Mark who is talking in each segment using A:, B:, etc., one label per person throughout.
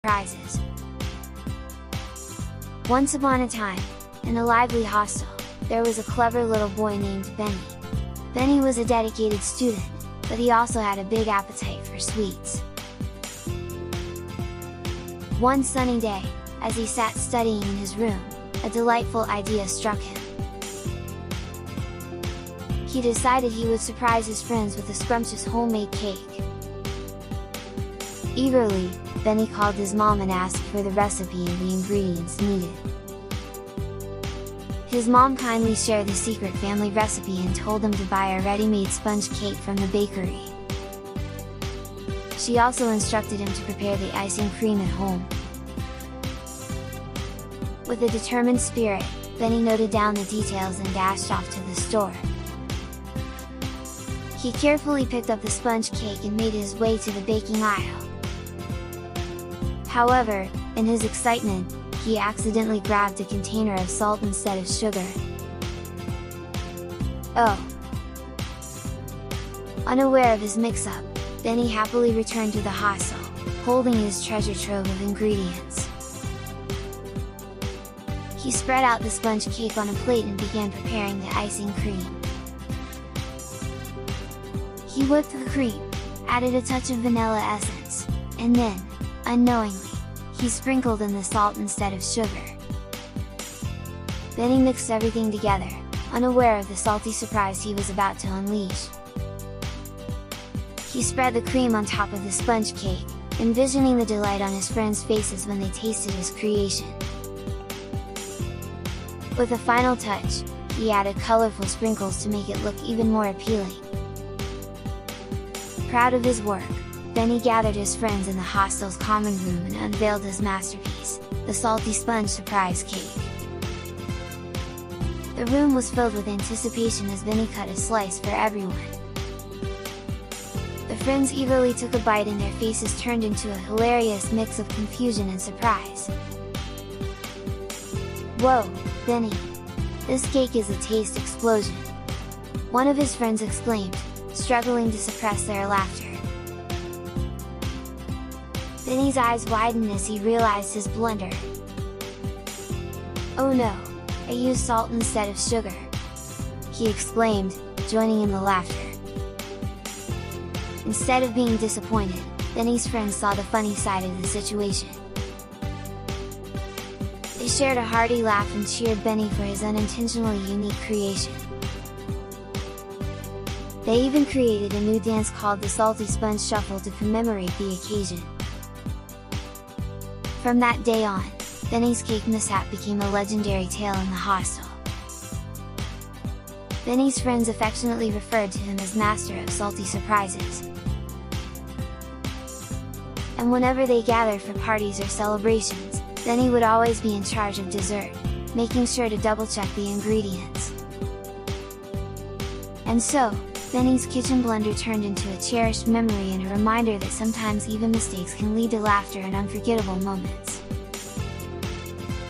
A: surprises. Once upon a time, in a lively hostel, there was a clever little boy named Benny. Benny was a dedicated student, but he also had a big appetite for sweets. One sunny day, as he sat studying in his room, a delightful idea struck him. He decided he would surprise his friends with a scrumptious homemade cake. Eagerly, Benny called his mom and asked for the recipe and the ingredients needed. His mom kindly shared the secret family recipe and told him to buy a ready-made sponge cake from the bakery. She also instructed him to prepare the icing cream at home. With a determined spirit, Benny noted down the details and dashed off to the store. He carefully picked up the sponge cake and made his way to the baking aisle. However, in his excitement, he accidentally grabbed a container of salt instead of sugar. Oh! Unaware of his mix-up, Benny happily returned to the hostel, holding his treasure trove of ingredients. He spread out the sponge cake on a plate and began preparing the icing cream. He whipped the cream, added a touch of vanilla essence, and then, unknowingly, he sprinkled in the salt instead of sugar. Benny mixed everything together, unaware of the salty surprise he was about to unleash. He spread the cream on top of the sponge cake, envisioning the delight on his friends' faces when they tasted his creation. With a final touch, he added colorful sprinkles to make it look even more appealing. Proud of his work, Benny gathered his friends in the hostel's common room and unveiled his masterpiece, the salty sponge surprise cake. The room was filled with anticipation as Benny cut a slice for everyone. The friends eagerly took a bite and their faces turned into a hilarious mix of confusion and surprise. "Whoa, Benny! This cake is a taste explosion!" one of his friends exclaimed, struggling to suppress their laughter. Benny's eyes widened as he realized his blunder. "Oh no, I used salt instead of sugar!" he exclaimed, joining in the laughter. Instead of being disappointed, Benny's friends saw the funny side of the situation. They shared a hearty laugh and cheered Benny for his unintentionally unique creation. They even created a new dance called the Salty Sponge Shuffle to commemorate the occasion. From that day on, Benny's cake mishap became a legendary tale in the hostel. Benny's friends affectionately referred to him as Master of Salty Surprises. And whenever they gathered for parties or celebrations, Benny would always be in charge of dessert, making sure to double-check the ingredients. And so, Benny's kitchen blunder turned into a cherished memory and a reminder that sometimes even mistakes can lead to laughter and unforgettable moments.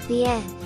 A: The end.